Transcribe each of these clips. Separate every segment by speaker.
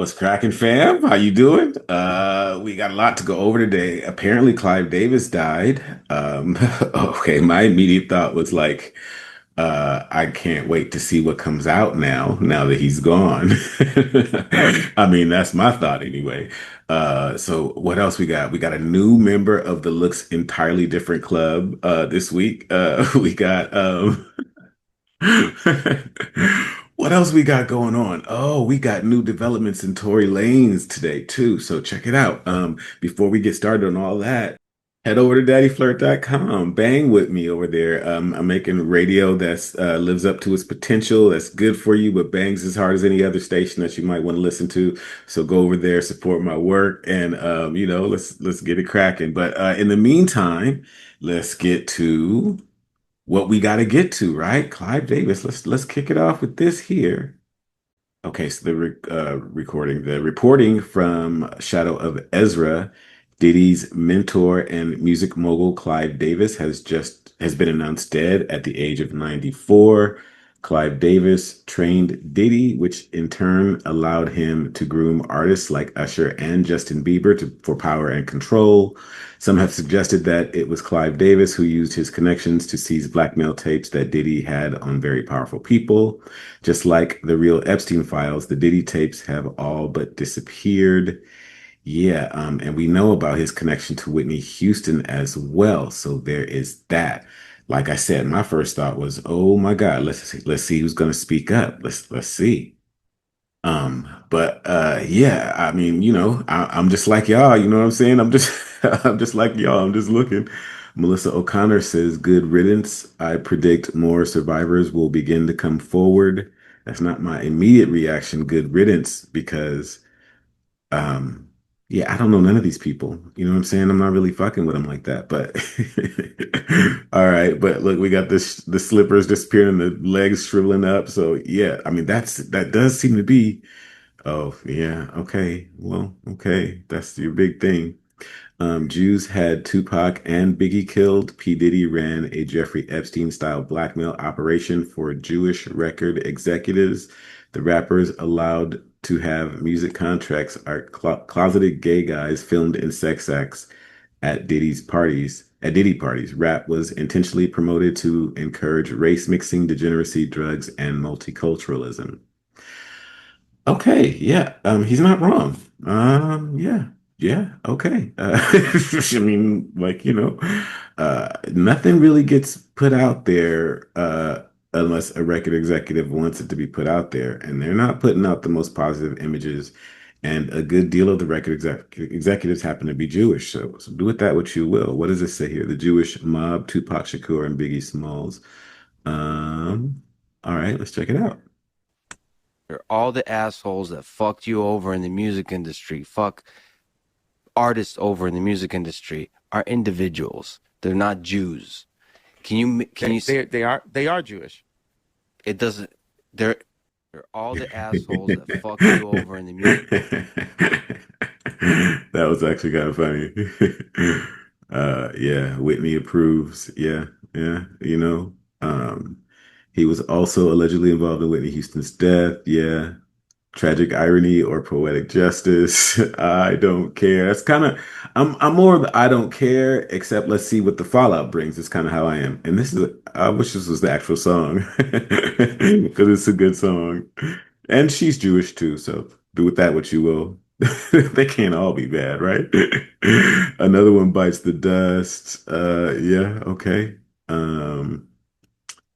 Speaker 1: What's cracking, fam? How you doing? We got a lot to go over today. Apparently, Clive Davis died. Okay, my immediate thought was like, I can't wait to see what comes out now that he's gone. I mean, that's my thought anyway. So what else we got? We got a new member of the looks entirely different club this week. We got What else we got going on? Oh, we got new developments in Tory Lanez today too. So check it out. Before we get started on all that, head over to daddyflirt.com. Bang with me over there. I'm making radio that's lives up to its potential. That's good for you, but bangs as hard as any other station that you might want to listen to. So go over there, support my work, and let's get it cracking. But in the meantime, let's get to what we got to get to, right? Clive Davis. Let's kick it off with this here. Okay, so the reporting from Shadow of Ezra, Diddy's mentor and music mogul Clive Davis has been announced dead at the age of 94. Clive Davis trained Diddy, which in turn allowed him to groom artists like Usher and Justin Bieber for power and control. Some have suggested that it was Clive Davis who used his connections to seize blackmail tapes that Diddy had on very powerful people. Just like the real Epstein files, the Diddy tapes have all but disappeared. Yeah, and we know about his connection to Whitney Houston as well. So there is that. Like I said, my first thought was, "Oh my God, let's see who's going to speak up. Let's see." But yeah, I mean, I'm just like y'all, you know what I'm saying? I'm just I'm just like y'all. I'm just looking. Melissa O'Connor says, "Good riddance. I predict more survivors will begin to come forward." That's not my immediate reaction, good riddance, because um yeah, I don't know none of these people. You know what I'm saying? I'm not really fucking with them like that. But all right, but look, we got this the slippers disappearing and the legs shriveling up. So yeah, I mean that does seem to be. Oh, yeah. Okay. Well, okay. That's your big thing. Jews had Tupac and Biggie killed. P. Diddy ran a Jeffrey Epstein style blackmail operation for Jewish record executives. The rappers allowed to have music contracts are closeted gay guys filmed in sex acts at Diddy's parties. At Diddy parties, rap was intentionally promoted to encourage race mixing, degeneracy, drugs, and multiculturalism. Okay, yeah, he's not wrong. Yeah, yeah, okay. I mean, like, nothing really gets put out there unless a record executive wants it to be put out there, and they're not putting out the most positive images. And a good deal of the executives happen to be Jewish, so do with that what you will. What does it say here? The Jewish mob, Tupac Shakur and Biggie Smalls. Um, all right, let's check it out.
Speaker 2: They're all the assholes that fucked you over in the music industry, fuck artists over in the music industry are individuals. They're not Jews. Can
Speaker 3: They
Speaker 2: you
Speaker 3: they they are Jewish.
Speaker 2: it doesn't they're they're all the assholes that fucked you over in the music.
Speaker 1: That was actually kind of funny. Yeah, Whitney approves. Yeah, yeah, he was also allegedly involved in Whitney Houston's death. Yeah, tragic irony or poetic justice. I don't care. That's kind of I'm more of the I don't care, except let's see what the fallout brings. It's kind of how I am. And I wish this was the actual song because it's a good song. And she's Jewish too, so do with that what you will. They can't all be bad, right? Another one bites the dust. Yeah, okay. Um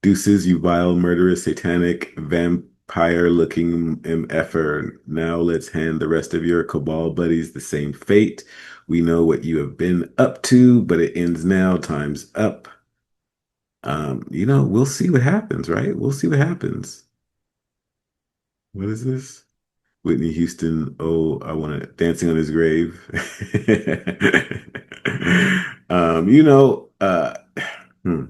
Speaker 1: Deuces, you vile, murderous, satanic, vampire-looking MFer. Now let's hand the rest of your cabal buddies the same fate. We know what you have been up to, but it ends now. Time's up. We'll see what happens, right? We'll see what happens. What is this? Whitney Houston, oh, I want to dancing on his grave. Um, you know, uh, hmm.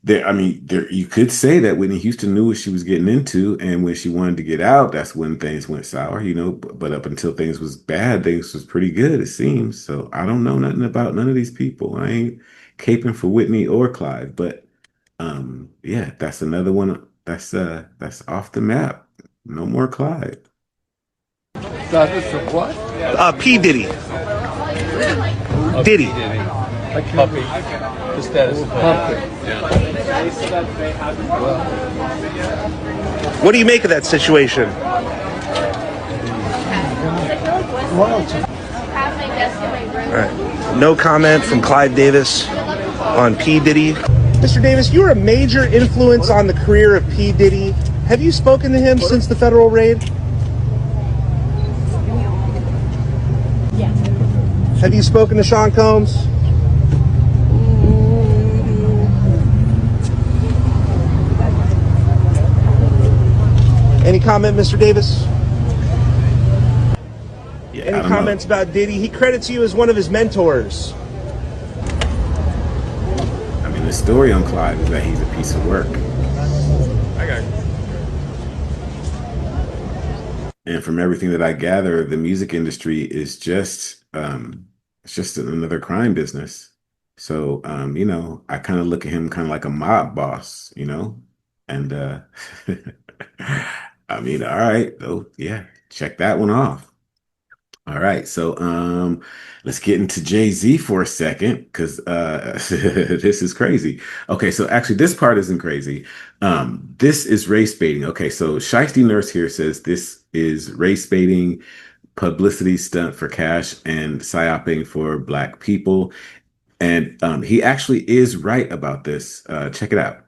Speaker 1: I mean, you could say that Whitney Houston knew what she was getting into, and when she wanted to get out, that's when things went sour, But up until things was bad, things was pretty good, it seems. So I don't know nothing about none of these people. I ain't caping for Whitney or Clive, but yeah, that's another one that's off the map. No more Clive.
Speaker 3: Status of what?
Speaker 4: P Diddy. Diddy.
Speaker 3: Puppy. The status of puppy.
Speaker 4: What do you make of that situation? All right. No comment from Clive Davis on P Diddy. Mr. Davis, you were a major influence on the career of P Diddy. Have you spoken to him since the federal raid? Have you spoken to Sean Combs? Any comment, Mr. Davis?
Speaker 1: Yeah,
Speaker 4: Any
Speaker 1: I don't
Speaker 4: comments
Speaker 1: know.
Speaker 4: about Diddy? He credits you as one of his mentors.
Speaker 1: I mean, the story on Clive is that he's a piece of work.
Speaker 3: I got
Speaker 1: And from everything that I gather, the music industry is just it's just another crime business. So I kind of look at him kind of like a mob boss, And I mean, all right, oh yeah, check that one off. All right, so let's get into Jay-Z for a second because this is crazy. Okay, so actually this part isn't crazy. This is race baiting. Okay, so Shiesty Nurse here says this is race baiting, publicity stunt for cash, and psyoping for Black people. And he actually is right about this. Check it out.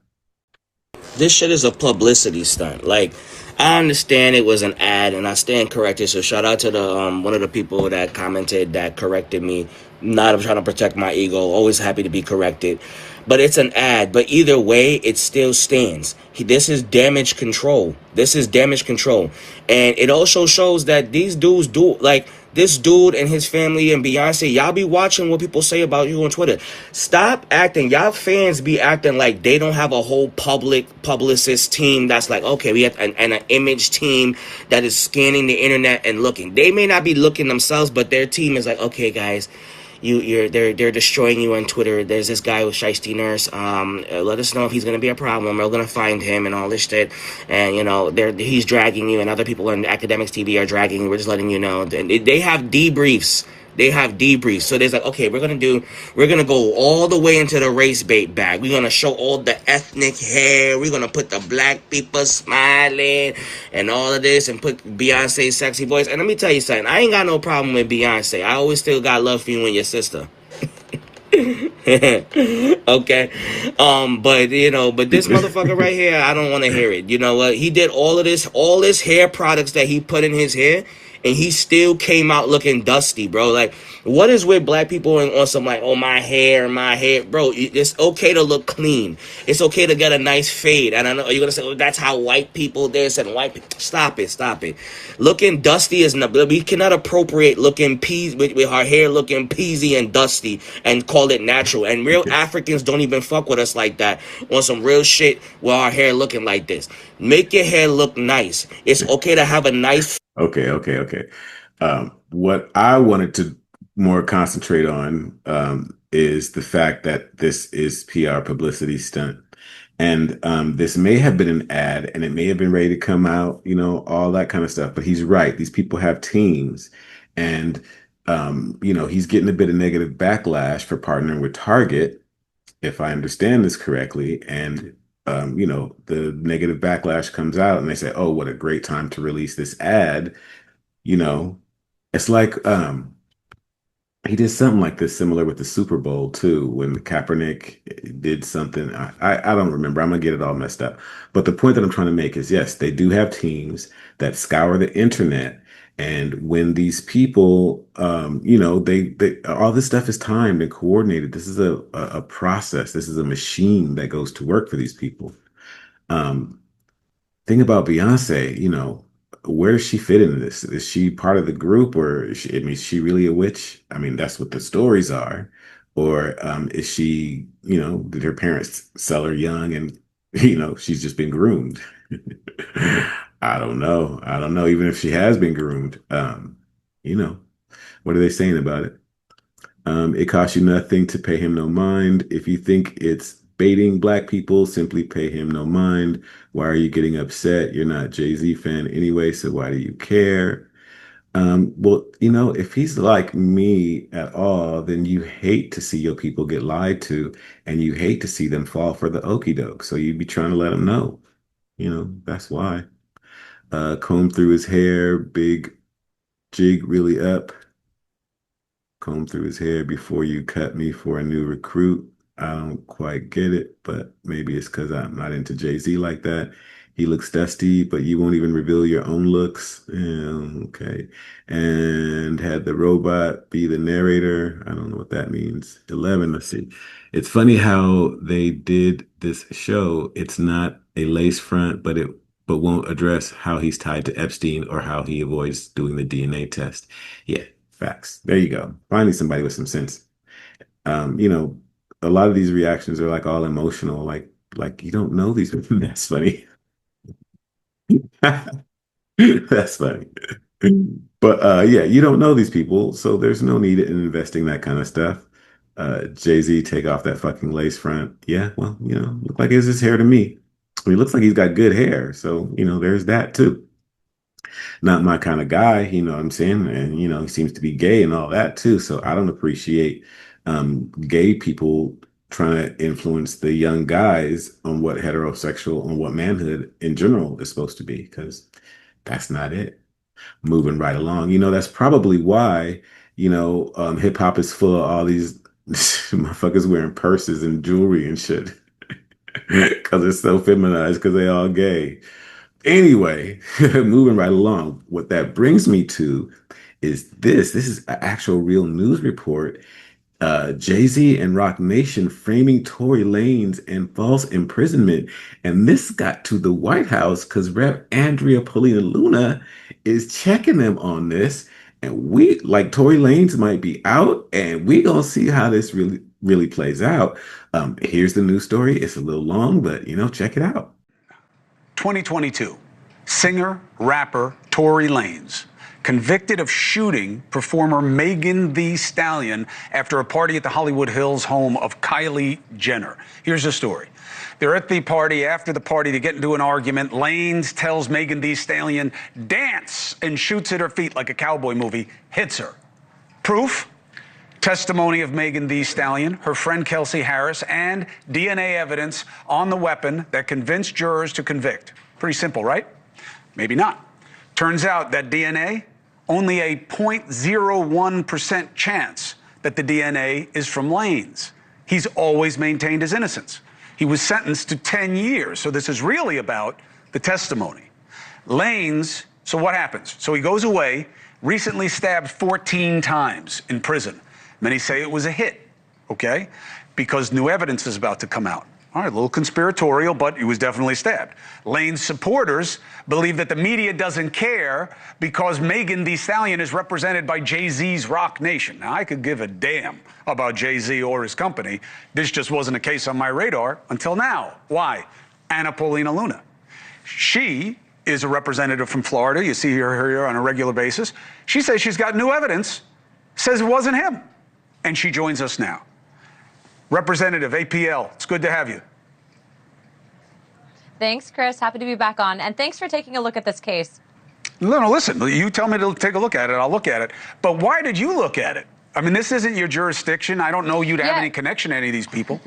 Speaker 5: This shit is a publicity stunt. Like, I understand it was an ad, and I stand corrected. So shout out to the one of the people that commented that corrected me. Not trying to protect my ego. Always happy to be corrected. But it's an ad. But either way, it still stands. This is damage control. This is damage control, and it also shows that these dudes do like this dude and his family and Beyonce, y'all be watching what people say about you on Twitter. Stop acting. Y'all fans be acting like they don't have a whole publicist team that's like, okay, we have an image team that is scanning the internet and looking. They may not be looking themselves, but their team is like, okay, guys, they're destroying you on Twitter. There's this guy with Shiesty Nurse. Let us know if he's gonna be a problem. We're gonna find him and all this shit. And he's dragging you, and other people on Academics TV are dragging you. We're just letting you know. And they have debriefs. They have debriefs. So there's like, okay, we're gonna go all the way into the race bait bag. We're gonna show all the ethnic hair. We're gonna put the black people smiling and all of this and put Beyonce's sexy voice. And let me tell you something, I ain't got no problem with Beyonce. I always still got love for you and your sister. Okay. But this motherfucker right here, I don't want to hear it. You know what? He did all this hair products that he put in his hair, and he still came out looking dusty, bro. Like, what is with Black people and on some like, oh, my hair, bro? It's okay to look clean. It's okay to get a nice fade. And I know you're gonna say, oh, that's how white people this and white people. Stop it. Looking dusty is not. We cannot appropriate looking with our hair looking peasy and dusty and call it natural. And real Africans don't even fuck with us like that on some real shit with our hair looking like this. Make your hair look nice. It's okay to have a nice.
Speaker 1: Okay. What I wanted to more concentrate on is the fact that this is PR publicity stunt. And this may have been an ad and it may have been ready to come out, all that kind of stuff. But he's right. These people have teams. And, he's getting a bit of negative backlash for partnering with Target, if I understand this correctly. And, the negative backlash comes out and they say, oh, what a great time to release this ad. You know, it's like he did something like this similar with the Super Bowl too, when Kaepernick did something. I don't remember. I'm gonna get it all messed up. But the point that I'm trying to make is yes, they do have teams that scour the internet. And when these people, they all this stuff is timed and coordinated. This is a process. This is a machine that goes to work for these people. Um, Thing about Beyonce, where does she fit into this? Is she part of the group, or is she really a witch? I mean, that's what the stories are. Or is she, did her parents sell her young and, she's just been groomed? I don't know. I don't know. Even if she has been groomed, you know, what are they saying about it? It costs you nothing to pay him no mind. If you think it's baiting Black people, simply pay him no mind. Why are you getting upset? You're not Jay-Z fan anyway, so why do you care? Well, if he's like me at all, then you hate to see your people get lied to, and you hate to see them fall for the okie doke. So you'd be trying to let them know. That's why. Comb through his hair, big jig really up. Comb through his hair before you cut me for a new recruit. I don't quite get it, but maybe it's because I'm not into Jay-Z like that. He looks dusty, but you won't even reveal your own looks. Yeah, okay. And had the robot be the narrator. I don't know what that means. 11, let's see. It's funny how they did this show. It's not a lace front, but won't address how he's tied to Epstein or how he avoids doing the DNA test. Yeah, facts. There you go. Finally, somebody with some sense. Um, you know, a lot of these reactions are like all emotional, like you don't know these people. That's funny. That's funny. But yeah, you don't know these people, so there's no need in investing that kind of stuff. Jay-Z take off that fucking lace front. Yeah, well, look like it's his hair to me. I mean, it looks like he's got good hair, so there's that too. Not my kind of guy, you know what I'm saying? And he seems to be gay and all that too. So I don't appreciate gay people trying to influence the young guys on what heterosexual, on what manhood in general is supposed to be, because that's not it. Moving right along. That's probably why, hip hop is full of all these motherfuckers wearing purses and jewelry and shit. Because it's so feminized, because they all gay. Anyway, moving right along, what that brings me to is this. This is an actual real news report. Jay-Z and Rock Nation framing Tory Lanez and false imprisonment. And this got to the White House because Rep. Andrea Paulina Luna is checking them on this. And we, like, Tory Lanez might be out, and we gonna see how this really, really plays out. Here's the news story. It's a little long, but check it out.
Speaker 6: 2022, singer, rapper Tory Lanez, convicted of shooting performer Megan Thee Stallion after a party at the Hollywood Hills home of Kylie Jenner. Here's the story. They're at the party. After the party, they get into an argument. Lanez tells Megan Thee Stallion, dance, and shoots at her feet like a cowboy movie, hits her. Proof? Testimony of Megan Thee Stallion, her friend Kelsey Harris, and DNA evidence on the weapon that convinced jurors to convict. Pretty simple, right? Maybe not. Turns out that DNA, only a 0.01% chance that the DNA is from Lanez. He's always maintained his innocence. He was sentenced to 10 years, so this is really about the testimony. Lanez, so what happens? So he goes away, recently stabbed 14 times in prison. Many say it was a hit, okay? Because new evidence is about to come out. All right, a little conspiratorial, but he was definitely stabbed. Lanez supporters believe that the media doesn't care because Megan Thee Stallion is represented by Jay-Z's Rock Nation. Now, I could give a damn about Jay-Z or his company. This just wasn't a case on my radar until now. Why? Anna Paulina Luna. She is a representative from Florida. You see her here on a regular basis. She says she's got new evidence, says it wasn't him. And she joins us now. Representative APL, it's good to have you.
Speaker 7: Thanks, Chris. Happy to be back on. And thanks for taking a look at this case.
Speaker 6: No, listen, you tell me to take a look at it, I'll look at it. But why did you look at it? I mean, this isn't your jurisdiction. I don't know you to have any connection to any of these people.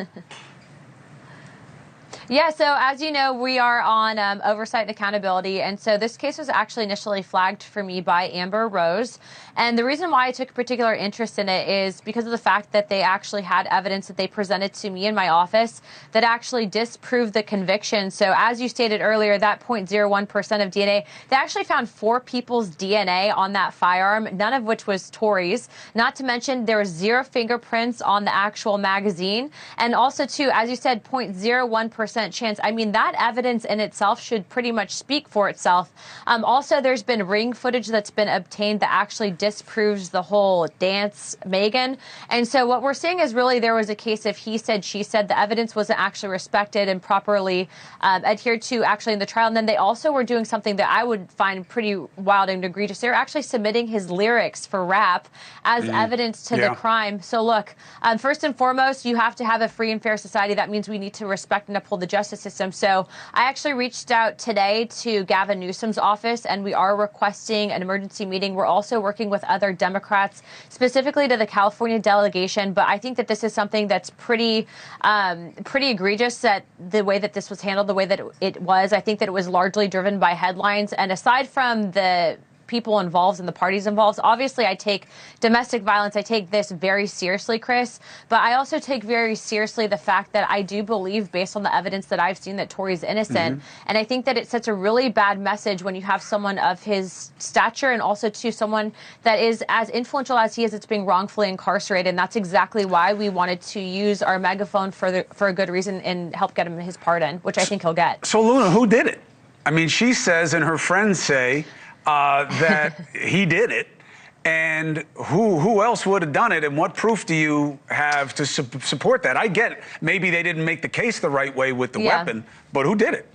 Speaker 7: Yeah, so as you know, we are on oversight and accountability. And so this case was actually initially flagged for me by Amber Rose. And the reason why I took particular interest in it is because of the fact that they actually had evidence that they presented to me in my office that actually disproved the conviction. So as you stated earlier, that 0.01% of DNA, they actually found 4 people's DNA on that firearm, none of which was Tory's. Not to mention there was 0 fingerprints on the actual magazine. And also, too, as you said, 0.01% chance. I mean, that evidence in itself should pretty much speak for itself. Also, there's been ring footage that's been obtained that actually disproves the whole dance, Megan. And so what we're seeing is really there was a case of he said, she said. The evidence wasn't actually respected and properly adhered to actually in the trial. And then they also were doing something that I would find pretty wild and egregious. They're actually submitting his lyrics for rap as evidence to the crime. So look, first and foremost, you have to have a free and fair society. That means we need to respect and uphold the justice system. So I actually reached out today to Gavin Newsom's office, and we are requesting an emergency meeting. We're also working with other Democrats, specifically to the California delegation. But I think that this is something that's pretty egregious, that the way that this was handled, the way that it was. I think that it was largely driven by headlines. And aside from the people involved and the parties involved, obviously I take domestic violence, I take this very seriously, Chris, but I also take very seriously the fact that I do believe, based on the evidence that I've seen, that Tory's innocent. And I think that it sets a really bad message when you have someone of his stature, and also to someone that is as influential as he is, that's being wrongfully incarcerated. And that's exactly why we wanted to use our megaphone for a good reason and help get him his pardon, which I think he'll get.
Speaker 6: So Luna, who did it? I mean, she says, and her friends say, that he did it, and who else would have done it, and what proof do you have to support that? I get maybe they didn't make the case the right way with the weapon, but who did it?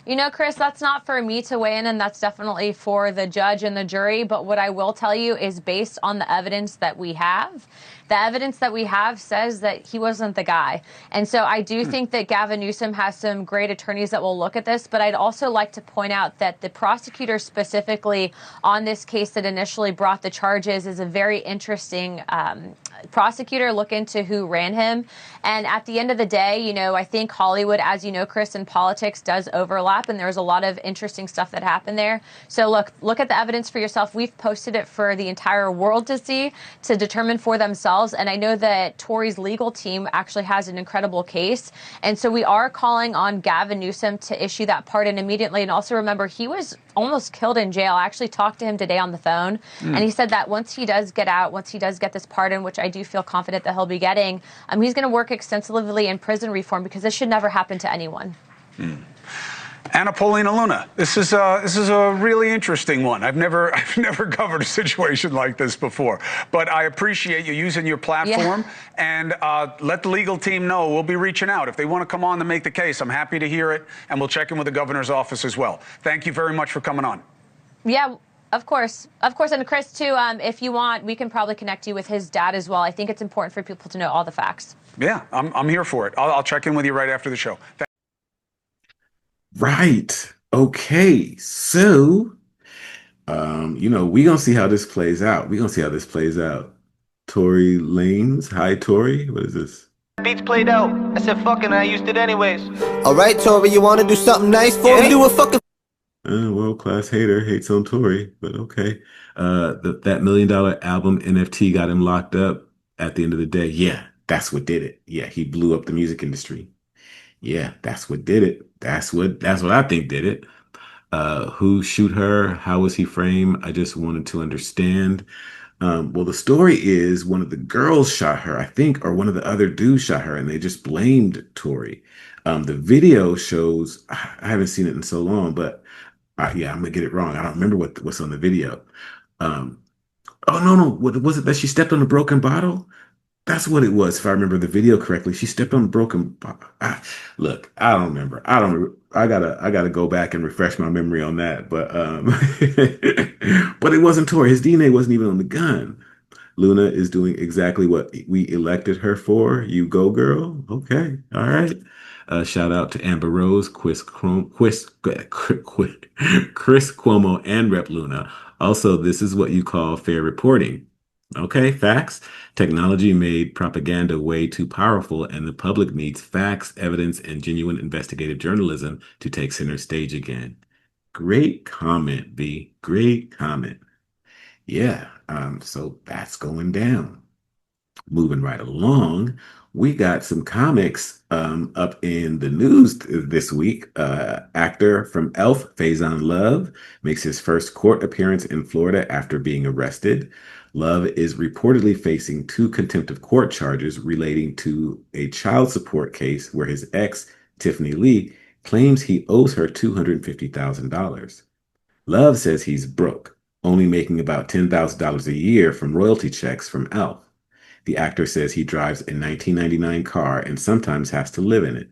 Speaker 7: You know, Chris, that's not for me to weigh in, and that's definitely for the judge and the jury. But what I will tell you is, based on the evidence that we have, the evidence that we have says that he wasn't the guy. And so I do think that Gavin Newsom has some great attorneys that will look at this. But I'd also like to point out that the prosecutor specifically on this case that initially brought the charges is a very interesting prosecutor. Look into who ran him. And at the end of the day, you know, I think Hollywood, as you know, Chris, and politics does overlap. And there's a lot of interesting stuff that happened there. So look at the evidence for yourself. We've posted it for the entire world to see, to determine for themselves. And I know that Tory's legal team actually has an incredible case. And so we are calling on Gavin Newsom to issue that pardon immediately. And also remember, he was almost killed in jail. I actually talked to him today on the phone. And he said that once he does get out, once he does get this pardon, which I do feel confident that he'll be getting, he's going to work extensively in prison reform, because this should never happen to anyone.
Speaker 6: Anna Paulina Luna, this is a really interesting one. I've never covered a situation like this before, but I appreciate you using your platform, and let the legal team know. We'll be reaching out if they want to come on to make the case. I'm happy to hear it, and we'll check in with the governor's office as well. Thank you very much for coming on.
Speaker 7: Yeah. Of course. And Chris, too, if you want, we can probably connect you with his dad as well. I think it's important for people to know all the facts.
Speaker 6: Yeah, I'm here for it. I'll check in with you right after the show.
Speaker 1: Right. Okay. So, you know, we're gonna see how this plays out. Tory Lanez. Hi, Tory. What is this?
Speaker 8: Beats played out. I said fucking, I used it anyways.
Speaker 9: All right, Tory, you want to do something nice for me? Do a fucking
Speaker 1: World-class hater hates on Tory, but okay. That $1 million album NFT got him locked up at the end of the day. Yeah, that's what did it. Yeah, he blew up the music industry. Yeah, that's what did it. That's what I think did it. Who shoot her? How was he framed? I just wanted to understand. Well, the story is one of the girls shot her, I think, or one of the other dudes shot her, and they just blamed Tory. The video shows, I haven't seen it in so long, but yeah, I'm gonna get it wrong. I don't remember what's on the video. Oh no, what was it that she stepped on a broken bottle? That's what it was, if I remember the video correctly. She stepped on a broken bottle. Look, I don't remember. I gotta go back and refresh my memory on that. But but it wasn't Tory. His DNA wasn't even on the gun. Luna is doing exactly what we elected her for. You go, girl. Okay, all right. Shout out to Amber Rose, Chris Cuomo, and Rep Luna. Also, this is what you call fair reporting. Okay, facts. Technology made propaganda way too powerful, and the public needs facts, evidence, and genuine investigative journalism to take center stage again. Great comment, V. Great comment. Yeah, so that's going down. Moving right along, we got some comics up in the news this week. Actor from Elf, Faison Love, makes his first court appearance in Florida after being arrested. Love is reportedly facing 2 contempt of court charges relating to a child support case where his ex, Tiffany Lee, claims he owes her $250,000. Love says he's broke, only making about $10,000 a year from royalty checks from Elf. The actor says he drives a 1999 car and sometimes has to live in it.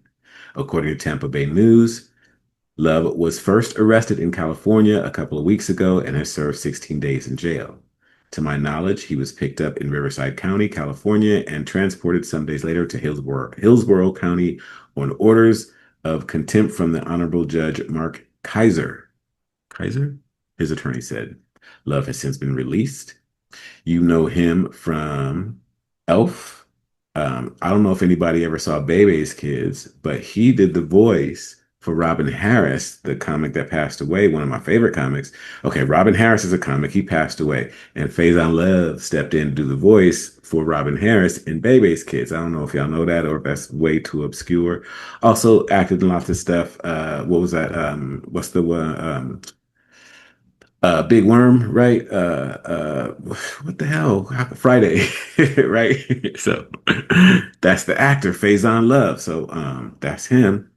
Speaker 1: According to Tampa Bay News, Love was first arrested in California a couple of weeks ago and has served 16 days in jail. To my knowledge, he was picked up in Riverside County, California, and transported some days later to Hillsborough County on orders of contempt from the Honorable Judge Mark Kaiser. Kaiser? His attorney said. Love has since been released. You know him from Elf. I don't know if anybody ever saw Bebe's Kids, but he did the voice for Robin Harris, the comic that passed away, one of my favorite comics. Okay, Robin Harris is a comic. He passed away. And Faison Love stepped in to do the voice for Robin Harris in Bebe's Kids. I don't know if y'all know that or if that's way too obscure. Also acted in lots of stuff. What was that? What's the one? Big Worm, right? What the hell? Friday, right? So that's the actor, Faison Love. So that's him.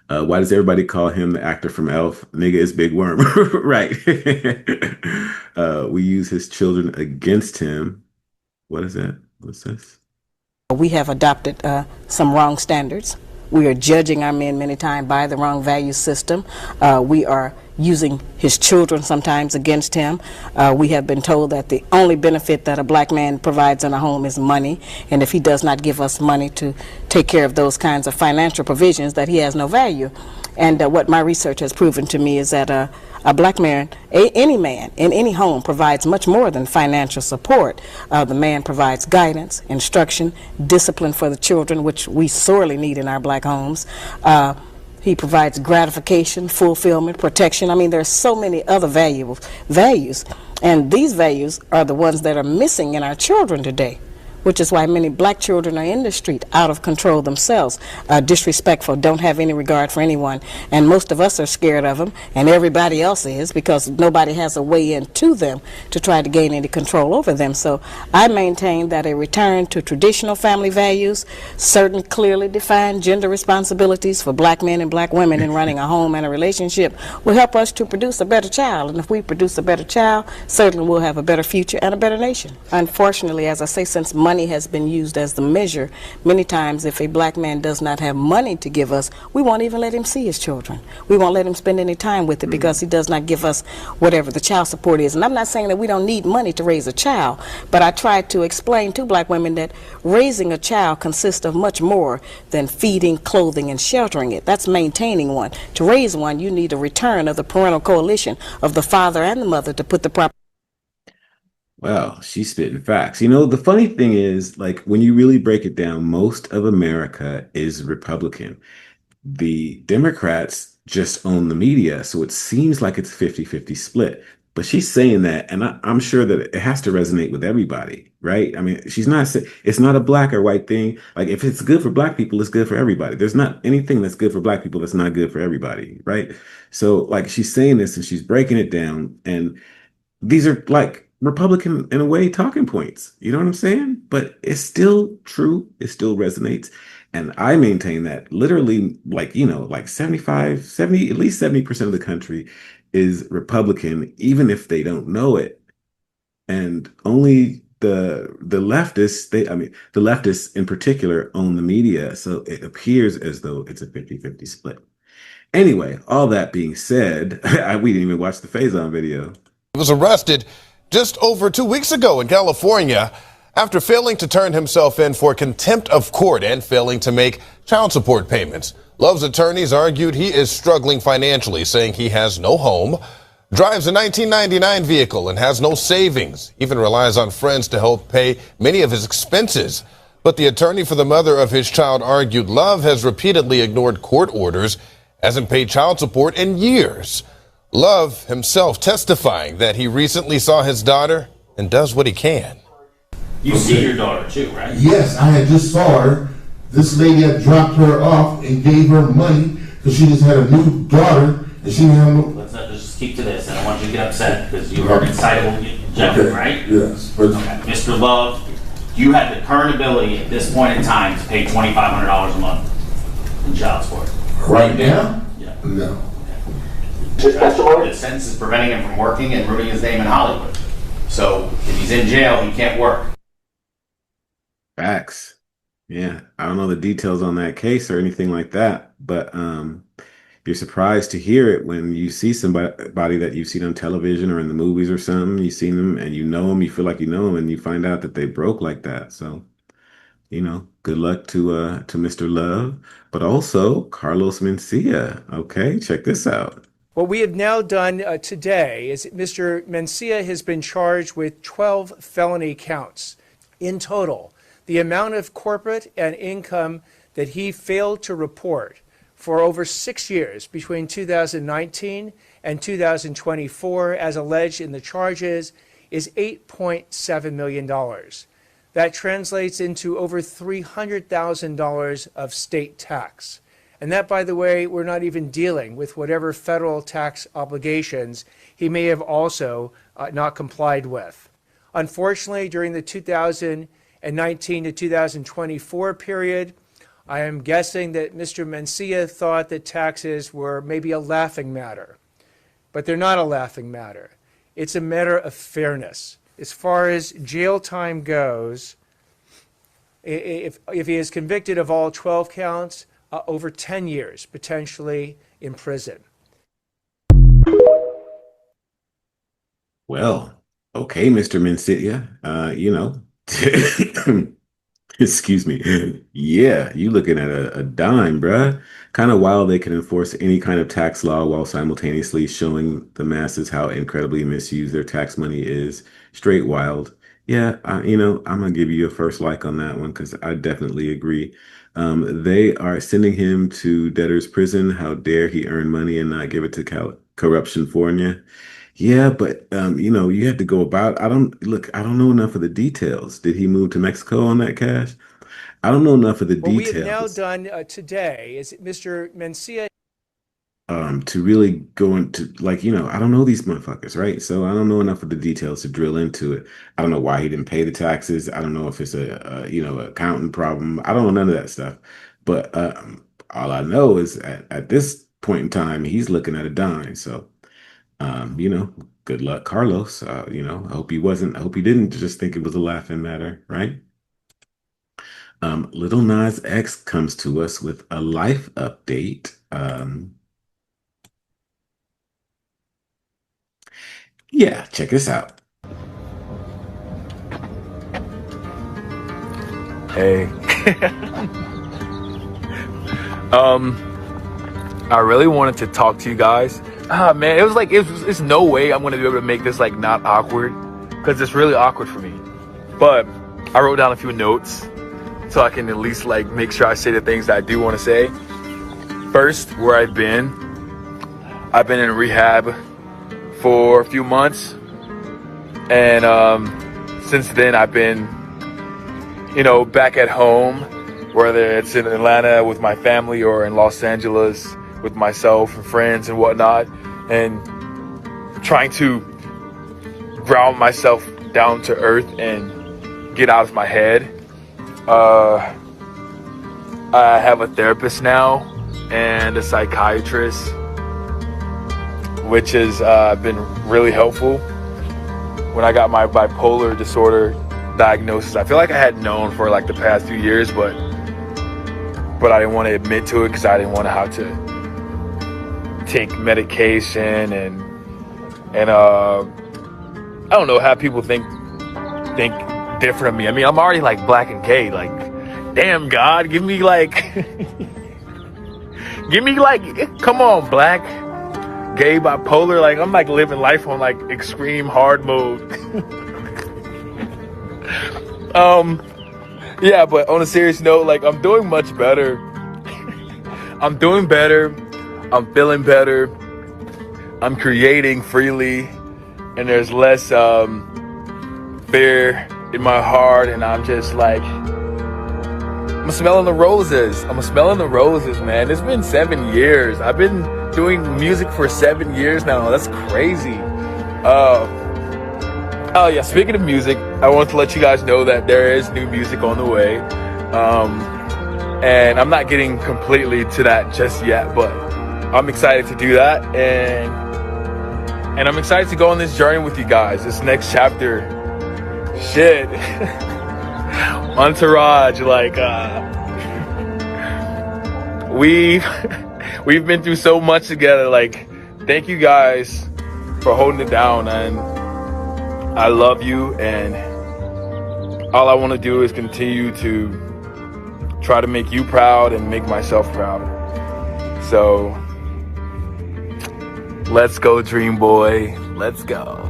Speaker 1: Why does everybody call him the actor from Elf? Nigga is Big Worm, right? We use his children against him. What is that? What's this?
Speaker 10: We have adopted some wrong standards. We are judging our men many times by the wrong value system. We are using his children sometimes against him. We have been told that the only benefit that a black man provides in a home is money, and if he does not give us money to take care of those kinds of financial provisions, that he has no value. And what my research has proven to me is that a black man, any man in any home, provides much more than financial support. The man provides guidance, instruction, discipline for the children, which we sorely need in our black homes. He provides gratification, fulfillment, protection. I mean, there are so many other values, and these values are the ones that are missing in our children today, which is why many black children are in the street, out of control themselves, disrespectful, don't have any regard for anyone. And most of us are scared of them, and everybody else is, because nobody has a way into them to try to gain any control over them. So I maintain that a return to traditional family values, certain clearly defined gender responsibilities for black men and black women in running a home and a relationship will help us to produce a better child. And if we produce a better child, certainly we'll have a better future and a better nation. Unfortunately, as I say, since money has been used as the measure, many times if a black man does not have money to give us, we won't even let him see his children. We won't let him spend any time with it because he does not give us whatever the child support is. And I'm not saying that we don't need money to raise a child, but I try to explain to black women that raising a child consists of much more than feeding, clothing, and sheltering it. That's maintaining one. To raise one, you need a return of the parental coalition of the father and the mother to put the proper.
Speaker 1: Well, she's spitting facts. You know, the funny thing is, like, when you really break it down, most of America is Republican. The Democrats just own the media, so it seems like it's 50-50 split. But she's saying that, and I'm sure that it has to resonate with everybody, right? I mean, she's not saying it's not a black or white thing. Like, if it's good for black people, it's good for everybody. There's not anything that's good for black people that's not good for everybody, right? So, like, she's saying this and she's breaking it down, and these are like Republican in a way talking points. You know what I'm saying? But it's still true. It still resonates. And I maintain that literally, like, you know, like 75, 70, at least 70% of the country is Republican, even if they don't know it. And only the leftists, the leftists in particular own the media. So it appears as though it's a 50-50 split. Anyway, all that being said, we didn't even watch the Faison video.
Speaker 11: He was arrested just over 2 weeks ago in California after failing to turn himself in for contempt of court and failing to make child support payments. Love's attorneys argued he is struggling financially, saying he has no home, drives a 1999 vehicle and has no savings, even relies on friends to help pay many of his expenses. But the attorney for the mother of his child argued Love has repeatedly ignored court orders, hasn't paid child support in years. Love himself testifying that he recently saw his daughter and does what he can.
Speaker 12: You see your daughter too, right?
Speaker 13: Yes, I had just saw her. This lady had dropped her off and gave her money because she just had a new daughter and she didn't have no...
Speaker 12: Let's not just keep to this. I don't want you to get upset because you are an excitable gentleman, right?
Speaker 13: Yes. But
Speaker 12: okay. Mr. Love, you had the current ability at this point in time to pay $2,500 a month in child support.
Speaker 13: Right now?
Speaker 12: Yeah.
Speaker 13: No.
Speaker 12: The sentence is preventing him from working and ruining his name in Hollywood. So if he's in jail, he can't work.
Speaker 1: Facts. Yeah. I don't know the details on that case or anything like that. But you're surprised to hear it when you see somebody that you've seen on television or in the movies or something. You've seen them and you know them, you feel like you know them, and you find out that they broke like that. So, good luck to Mr. Love, but also Carlos Mencia. Okay, check this out.
Speaker 14: What we have now done today is that Mr. Mencia has been charged with 12 felony counts. In total, the amount of corporate and income that he failed to report for over 6 years between 2019 and 2024, as alleged in the charges, is $8.7 million. That translates into over $300,000 of state tax. And that, by the way, we're not even dealing with whatever federal tax obligations he may have also not complied with. Unfortunately, during the 2019 to 2024 period, I am guessing that Mr. Mencia thought that taxes were maybe a laughing matter. But they're not a laughing matter. It's a matter of fairness. As far as jail time goes, if he is convicted of all 12 counts, over 10 years, potentially in prison.
Speaker 1: Well, okay, Mr. Mencia, excuse me. Yeah, you looking at a dime, bruh. Kind of wild they can enforce any kind of tax law while simultaneously showing the masses how incredibly misused their tax money is. Straight wild. Yeah, I'm gonna give you a first like on that one because I definitely agree. They are sending him to debtor's prison. How dare he earn money and not give it to corruption for you? Yeah, but you have to go about. I don't know enough of the details. Did he move to Mexico on that cash? I don't know enough of the
Speaker 14: What we have now
Speaker 1: details
Speaker 14: done today is that Mr. Mencia
Speaker 1: to really go into I don't know these motherfuckers, right? So I don't know enough of the details to drill into it. I don't know why he didn't pay the taxes. I don't know if it's accounting problem. I don't know none of that stuff. But all I know is at this point in time, he's looking at a dime. So good luck, Carlos. I hope he didn't just think it was a laughing matter, right? Little Nas X comes to us with a life update. Yeah, check this out.
Speaker 15: Hey. I really wanted to talk to you guys. Man, it was like it's no way I'm gonna be able to make this like not awkward, because it's really awkward for me. But I wrote down a few notes so I can at least like make sure I say the things that I do want to say. First, where I've been in rehab for a few months, and since then I've been back at home, whether it's in Atlanta with my family or in Los Angeles with myself and friends and whatnot, and trying to ground myself down to earth and get out of my head. I have a therapist now and a psychiatrist, which has been really helpful. When I got my bipolar disorder diagnosis, I feel like I had known for like the past few years, but I didn't want to admit to it because I didn't want to have to take medication and I don't know, have people think different of me. I mean, I'm already like black and gay. Like, damn, God, give me like, come on, black, gay, bipolar. Like, I'm like living life on like extreme hard mode. Yeah, but on a serious note, like, I'm doing much better. I'm doing better. I'm feeling better. I'm creating freely, and there's less fear in my heart, and I'm just like, I'm smelling the roses. I'm smelling the roses, man. It's been 7 years. I've been doing music for 7 years now. That's crazy. Oh yeah, speaking of music, I want to let you guys know that there is new music on the way. And I'm not getting completely to that just yet, but I'm excited to do that, and I'm excited to go on this journey with you guys. This next chapter, shit, Entourage, like we've we've been through so much together. Like, thank you guys for holding it down, and I love you, and all I want to do is continue to try to make you proud and make myself proud. So let's go, Dream Boy. Let's go.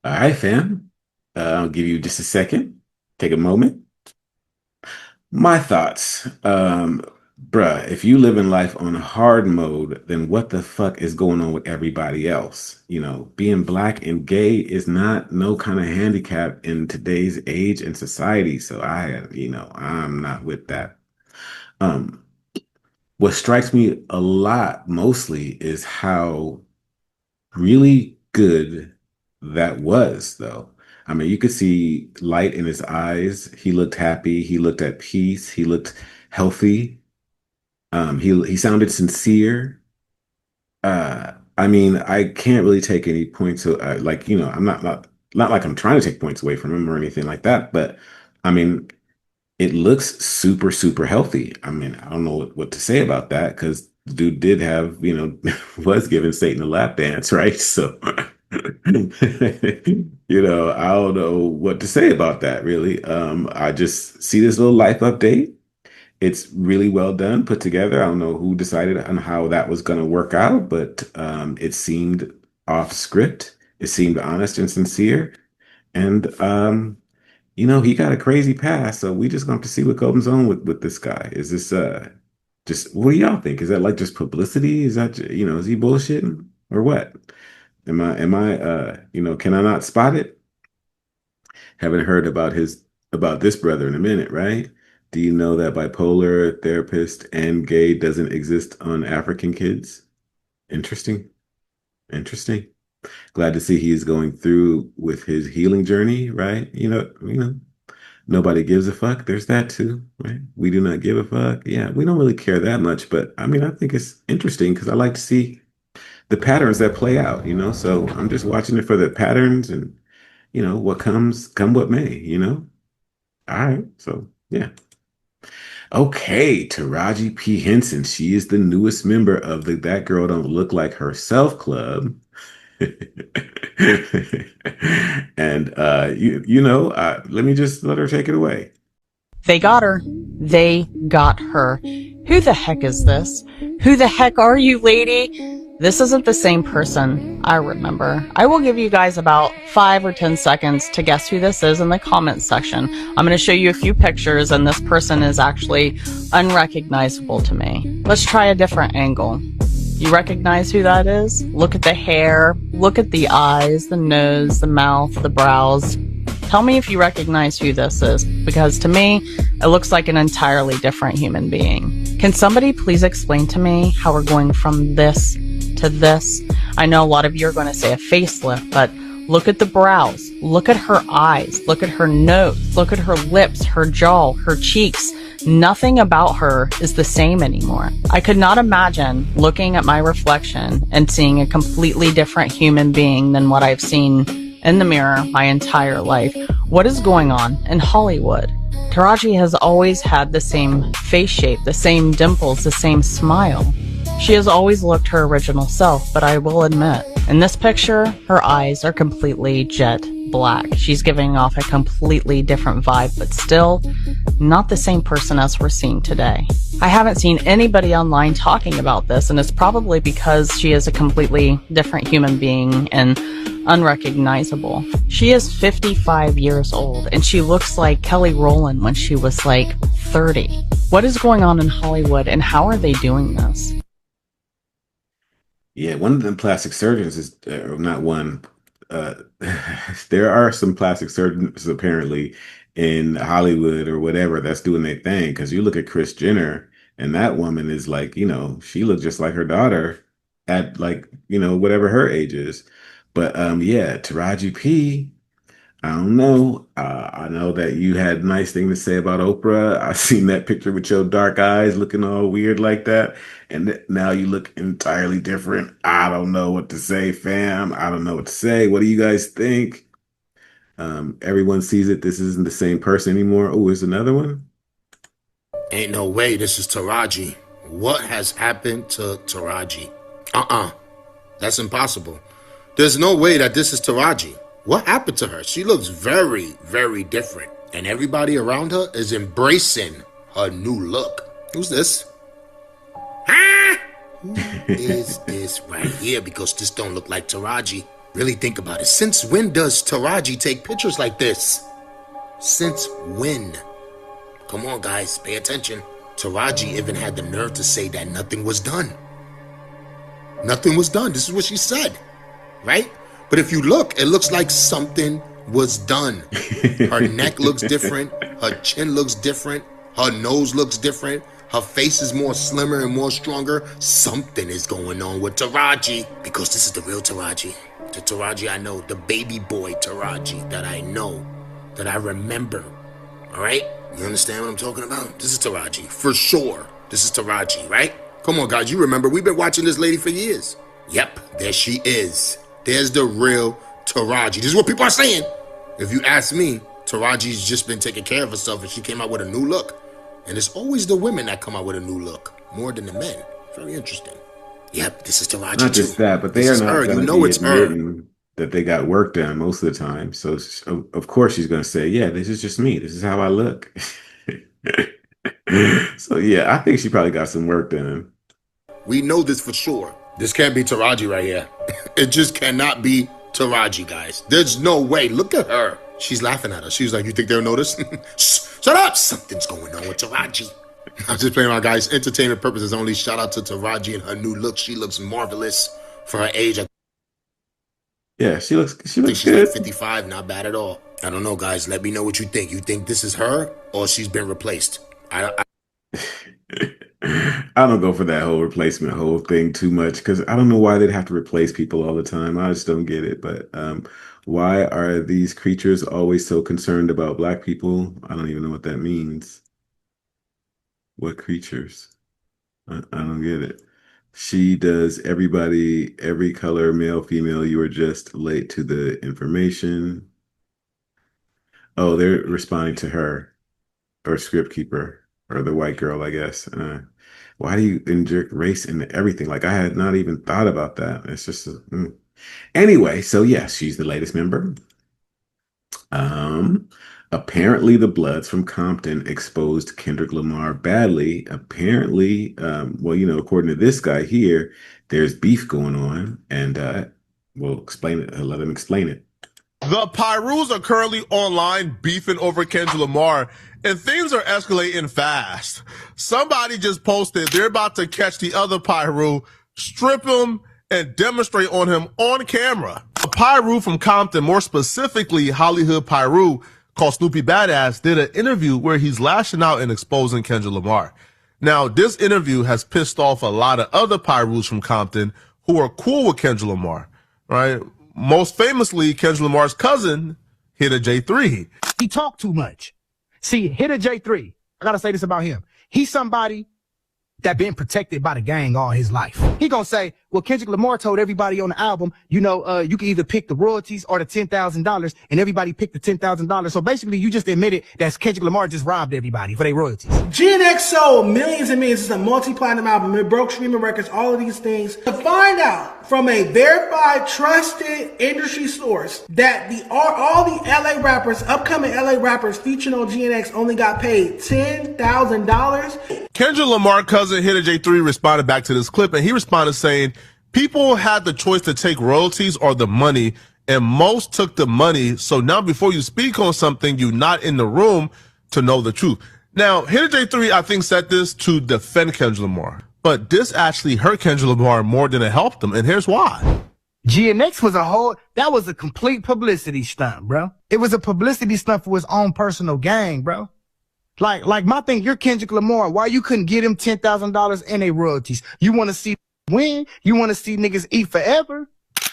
Speaker 1: All right, fam. I'll give you just a second. Take a moment. My thoughts. Bruh, if you live in life on hard mode, then what the fuck is going on with everybody else? You know, being black and gay is not no kind of handicap in today's age and society. So I'm not with that. Um, what strikes me a lot mostly is how really good that was, though. I mean, you could see light in his eyes. He looked happy. He looked at peace. He looked healthy. He sounded sincere. I mean, I can't really take any points. I'm not like I'm trying to take points away from him or anything like that. But I mean, it looks super, super healthy. I mean, I don't know what to say about that because the dude did have, was giving Satan a lap dance, right? So, I don't know what to say about that really. I just see this little life update. It's really well done, put together. I don't know who decided on how that was going to work out, but it seemed off script. It seemed honest and sincere. And he got a crazy past, so we just going to have to see what goes on with this guy. Is this just what do y'all think? Is that like just publicity? Is that is he bullshitting or what? Am I can I not spot it? Haven't heard about this brother in a minute, right? Do you know that bipolar, therapist, and gay doesn't exist on African kids? Interesting. Interesting. Glad to see he's going through with his healing journey, right? Nobody gives a fuck. There's that too, right? We do not give a fuck. Yeah, we don't really care that much, but I mean, I think it's interesting because I like to see the patterns that play out. So I'm just watching it for the patterns and what come what may. All right. So yeah. Okay, Taraji P. Henson. She is the newest member of the That Girl Don't Look Like Herself Club. And let me just let her take it away.
Speaker 16: They got her. They got her. Who the heck is this? Who the heck are you, lady? This isn't the same person I remember. I will give you guys about 5 or 10 seconds to guess who this is in the comments section. I'm going to show you a few pictures, and this person is actually unrecognizable to me. Let's try a different angle. You recognize who that is? Look at the hair, look at the eyes, the nose, the mouth, the brows. Tell me if you recognize who this is, because to me, it looks like an entirely different human being. Can somebody please explain to me how we're going from this to this? I know a lot of you are going to say a facelift, but look at the brows, look at her eyes, look at her nose, look at her lips, her jaw, her cheeks. Nothing about her is the same anymore. I could not imagine looking at my reflection and seeing a completely different human being than what I've seen in the mirror my entire life. What is going on in Hollywood? Taraji has always had the same face shape, the same dimples, the same smile. She has always looked her original self, but I will admit, in this picture, her eyes are completely jet black. She's giving off a completely different vibe, but still not the same person as we're seeing today. I haven't seen anybody online talking about this, and it's probably because she is a completely different human being and unrecognizable. She is 55 years old, and she looks like Kelly Rowland when she was like 30. What is going on in Hollywood, and how are they doing this?
Speaker 1: Yeah, one of them plastic surgeons is not one. Uh, there are some plastic surgeons apparently in Hollywood or whatever that's doing their thing. Because you look at Kris Jenner, and that woman is like, she looked just like her daughter at like, whatever her age is. But yeah, Taraji P. I don't know. I know that you had nice thing to say about Oprah. I seen that picture with your dark eyes looking all weird like that. And now you look entirely different. I don't know what to say, fam. I don't know what to say. What do you guys think? Everyone sees it. This isn't the same person anymore. Oh, there's another one.
Speaker 17: Ain't no way this is Taraji. What has happened to Taraji? That's impossible. There's no way that this is Taraji. What happened to her? She looks very, very different. And everybody around her is embracing her new look. Who's this? Who is this right here? Because this don't look like Taraji. Really think about it. Since when does Taraji take pictures like this? Since when? Come on, guys, pay attention. Taraji even had the nerve to say that nothing was done. Nothing was done. This is what she said, right? But if you look, it looks like something was done. Her neck looks different. Her chin looks different. Her nose looks different. Her face is more slimmer and more stronger. Something is going on with Taraji. Because this is the real Taraji. The Taraji I know. The baby boy Taraji that I know. That I remember. All right? You understand what I'm talking about? This is Taraji. For sure. This is Taraji, right? Come on, guys. You remember. We've been watching this lady for years. Yep. There she is. There's the real Taraji. This is what people are saying. If you ask me, Taraji's just been taking care of herself and she came out with a new look. And it's always the women that come out with a new look more than the men. Very interesting. Yep, this is Taraji.
Speaker 1: Not just that, but they
Speaker 17: This
Speaker 1: are
Speaker 17: is
Speaker 1: not
Speaker 17: her.
Speaker 1: going
Speaker 17: You
Speaker 1: to
Speaker 17: know
Speaker 1: be
Speaker 17: it's her.
Speaker 1: admitting that they got work done most of the time. So of course she's going to say, "Yeah, this is just me. This is how I look." So yeah, I think she probably got some work done.
Speaker 17: We know this for sure. This can't be Taraji right here. It just cannot be Taraji, guys. There's no way. Look at her. She's laughing at us. She's like, you think they'll notice? Shut up. Something's going on with Taraji. I'm just playing around, guys. Entertainment purposes only. Shout out to Taraji and her new look. She looks marvelous for her age.
Speaker 1: Yeah, she looks
Speaker 17: I think she's
Speaker 1: good.
Speaker 17: like 55. Not bad at all. I don't know, guys. Let me know what you think. You think this is her or she's been replaced?
Speaker 1: I don't go for that whole replacement whole thing too much because I don't know why they'd have to replace people all the time. I just don't get it. But why are these creatures always so concerned about black people? I don't even know what that means. What creatures? I don't get it. She does everybody, every color, male, female. You are just late to the information. Oh, they're responding to her or script keeper or the white girl, I guess. Why do you inject race into everything? Like I had not even thought about that. It's just anyway. So yes, she's the latest member. Apparently the Bloods from Compton exposed Kendrick Lamar badly. Apparently, well, you know, according to this guy here, there's beef going on, and we'll explain it. I'll let him explain it.
Speaker 11: The Pyrus are currently online beefing over Kendrick Lamar, and things are escalating fast. Somebody just posted they're about to catch the other Pyru, strip him, and demonstrate on him on camera. A Pyru from Compton, more specifically Hollywood Pyru, called Snoopy Badass, did an interview where he's lashing out and exposing Kendrick Lamar. Now, this interview has pissed off a lot of other Pyrus from Compton who are cool with Kendrick Lamar, right? Most famously, Kendrick Lamar's cousin, Hitta J3.
Speaker 18: He talked too much. See, Hitta J3, I gotta say this about him. He's somebody that been protected by the gang all his life. He gonna say, well, Kendrick Lamar told everybody on the album, you know, you can either pick the royalties or the $10,000, and everybody picked the $10,000. So basically, you just admitted that Kendrick Lamar just robbed everybody for their royalties.
Speaker 19: GNX sold millions and millions. It's a multi-platinum album. It broke streaming records, all of these things. To find out from a verified, trusted industry source that all the LA rappers, upcoming LA rappers featured on GNX only got paid $10,000.
Speaker 11: Kendrick Lamar cousin Hitta J3 responded back to this clip, and he responded saying, people had the choice to take royalties or the money, and most took the money. So now before you speak on something, you're not in the room to know the truth. Now, Hitta J3, I think, said this to defend Kendrick Lamar, but this actually hurt Kendrick Lamar more than it helped him, and here's why.
Speaker 18: GNX was that was a complete publicity stunt, bro. It was a publicity stunt for his own personal gang, bro. Like my thing, you're Kendrick Lamar. Why you couldn't get him $10,000 in a royalties? You want to see win? You want to see niggas eat forever?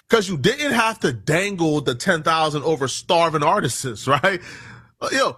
Speaker 11: Because you didn't have to dangle the 10,000 over starving artists, right? Yo,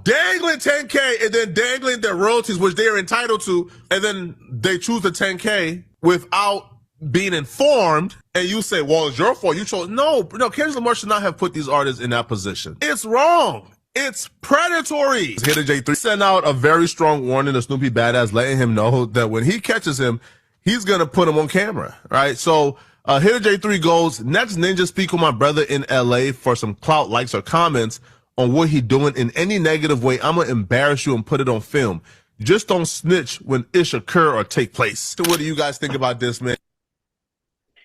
Speaker 11: dangling 10K and then dangling their royalties, which they're entitled to, and then they choose the 10K without being informed, and you say, well, it's your fault. You chose. No, Kendrick Lamar should not have put these artists in that position. It's wrong.
Speaker 20: It's predatory. Hitter J3 sent out a very strong warning to Snoopy Badass, letting him know that when he catches him, he's going to put him on camera, right? So Hitter J3 goes, next ninja speak with my brother in LA for some clout likes or comments on what he doing in any negative way. I'm going to embarrass you and put it on film. Just don't snitch when ish occur or take place. So what do you guys think about this, man?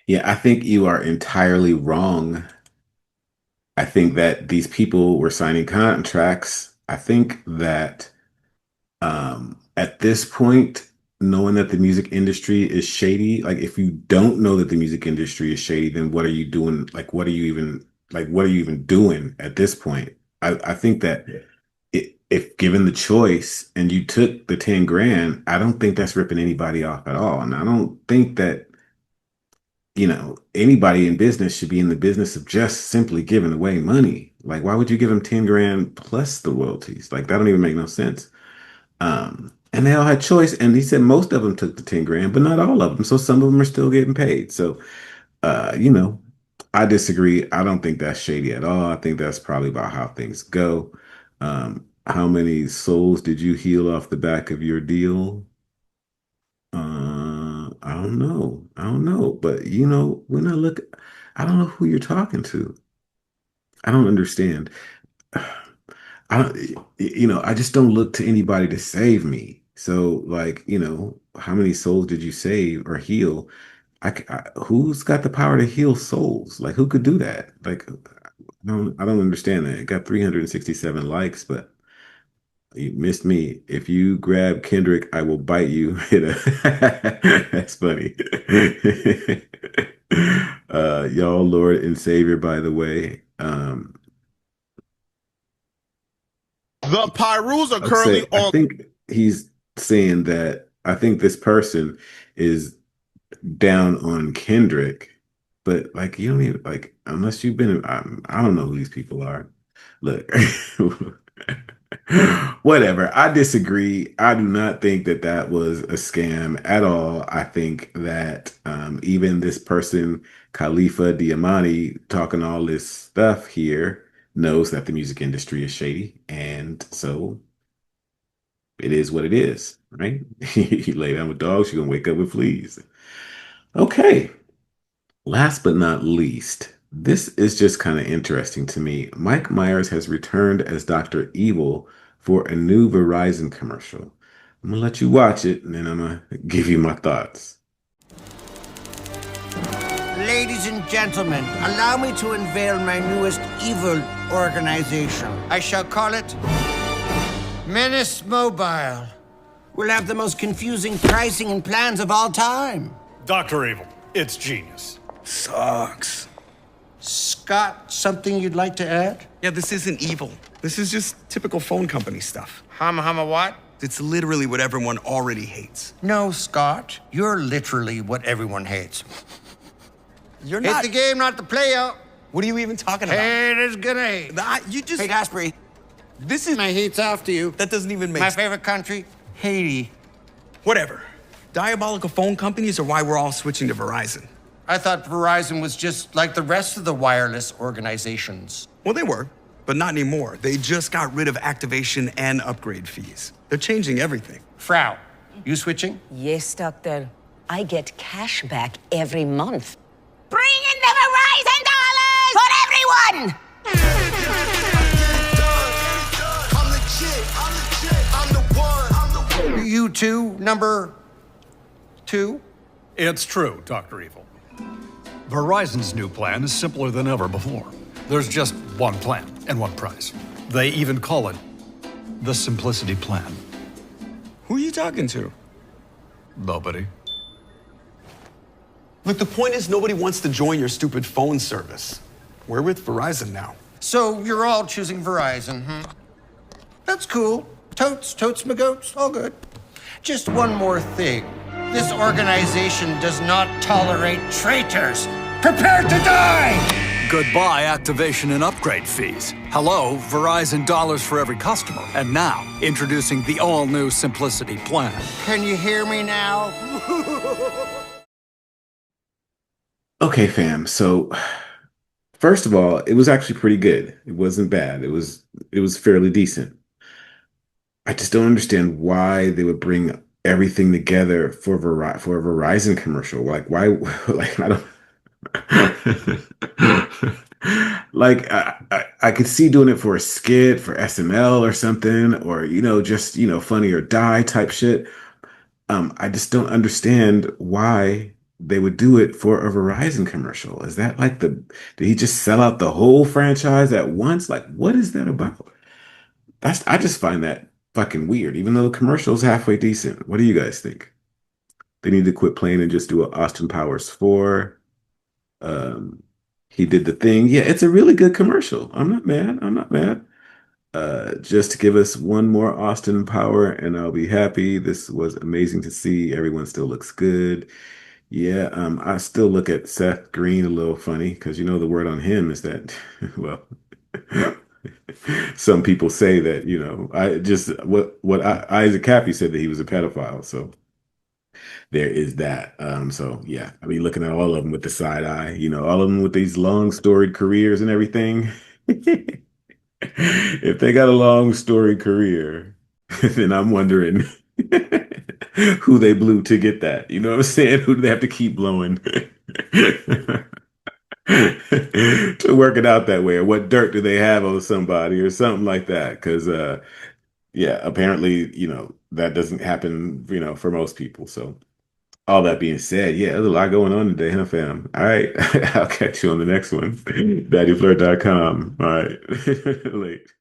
Speaker 1: Yeah, I think you are entirely wrong. I think that these people were signing contracts. I think that at this point, knowing that the music industry is shady, like if you don't know that the music industry is shady, then what are you doing? Like, what are you even doing at this point? I think that if given the choice and you took the 10 grand, I don't think that's ripping anybody off at all. And I don't think that, anybody in business should be in the business of just simply giving away money. Like, why would you give them 10 grand plus the royalties? Like, that don't even make no sense. And they all had choice. And he said most of them took the 10 grand, but not all of them. So some of them are still getting paid. So, I disagree. I don't think that's shady at all. I think that's probably about how things go. How many souls did you heal off the back of your deal? I don't know. I don't know. But when I look, I don't know who you're talking to. I don't understand. I don't, I just don't look to anybody to save me. So like, how many souls did you save or heal? Who's got the power to heal souls? Like who could do that? Like, I don't understand that. It got 367 likes, but you missed me. If you grab Kendrick, I will bite you. That's funny. Y'all, Lord and Savior, by the way.
Speaker 20: The Pyrus are currently
Speaker 1: I think he's saying that I think this person is down on Kendrick, but like you don't even like unless you've been. I don't know who these people are. Look. Whatever. I disagree. I do not think that that was a scam at all. I think that even this person, Khalifa Diamani, talking all this stuff here, knows that the music industry is shady. And so it is what it is, right? You lay down with dogs, you're going to wake up with fleas. Okay. Last but not least, this is just kind of interesting to me. Mike Myers has returned as Dr. Evil for a new Verizon commercial. I'm going to let you watch it, and then I'm going to give you my thoughts.
Speaker 21: Ladies and gentlemen, allow me to unveil my newest evil organization. I shall call it Menace Mobile. We'll have the most confusing pricing and plans of all time.
Speaker 22: Dr. Evil, it's genius.
Speaker 21: Sucks. Scott, something you'd like to add?
Speaker 23: Yeah, this isn't evil. This is just typical phone company stuff.
Speaker 21: Hama what?
Speaker 23: It's literally what everyone already hates.
Speaker 21: No, Scott. You're literally what everyone hates.
Speaker 23: You're
Speaker 21: Hit
Speaker 23: not.
Speaker 21: the game, not the player.
Speaker 23: What are you even talking about?
Speaker 21: Haters gonna hate.
Speaker 23: You just.
Speaker 21: Hey, Asprey.
Speaker 23: This is.
Speaker 21: My hate's after you.
Speaker 23: That doesn't even make
Speaker 21: My
Speaker 23: sense.
Speaker 21: favorite country, Haiti.
Speaker 23: Whatever. Diabolical phone companies are why we're all switching to Verizon.
Speaker 21: I thought Verizon was just like the rest of the wireless organizations.
Speaker 23: Well, they were, but not anymore. They just got rid of activation and upgrade fees. They're changing everything.
Speaker 21: Frau, you switching?
Speaker 24: Yes, doctor. I get cash back every month. Bring in the Verizon dollars for everyone!
Speaker 21: You too, number 2?
Speaker 22: It's true, Dr. Evil. Verizon's new plan is simpler than ever before. There's just one plan and one price. They even call it the Simplicity Plan.
Speaker 23: Who are you talking to?
Speaker 22: Nobody.
Speaker 23: Look, the point is nobody wants to join your stupid phone service. We're with Verizon now.
Speaker 21: So you're all choosing Verizon, huh? That's cool. Totes my goats, all good. Just one more thing. This organization does not tolerate traitors. Prepare to die!
Speaker 22: Goodbye activation and upgrade fees. Hello, Verizon dollars for every customer. And now, introducing the all-new Simplicity Plan.
Speaker 21: Can you hear me now?
Speaker 1: Okay, fam. So First of all, it was actually pretty good. It wasn't bad. It was fairly decent. I just don't understand why they would bring everything together for a Verizon commercial. Like why like I don't like I could see doing it for a skit for SNL or something, or just funny or die type shit. I just don't understand why they would do it for a Verizon commercial. Is that like did he just sell out the whole franchise at once? Like, what is that about? I just find that fucking weird, even though the commercial's halfway decent. What do you guys think? They need to quit playing and just do a Austin Powers 4. Um, he did the thing. Yeah, it's a really good commercial. I'm not mad. I'm not mad. Just to give us one more Austin Power and I'll be happy. This was amazing to see. Everyone still looks good. Yeah, I still look at Seth Green a little funny because the word on him is that, well, some people say that, I just Isaac Cappy said that he was a pedophile. So there is that. So yeah, I mean, looking at all of them with the side eye, all of them with these long storied careers and everything. If they got a long storied career, then I'm wondering who they blew to get that. You know what I'm saying? Who do they have to keep blowing to work it out that way? Or what dirt do they have on somebody or something like that? Because yeah, apparently, that doesn't happen, for most people. So all that being said, yeah, there's a lot going on today, huh, fam? All right. I'll catch you on the next one. DaddyFlirt.com. All right. Late.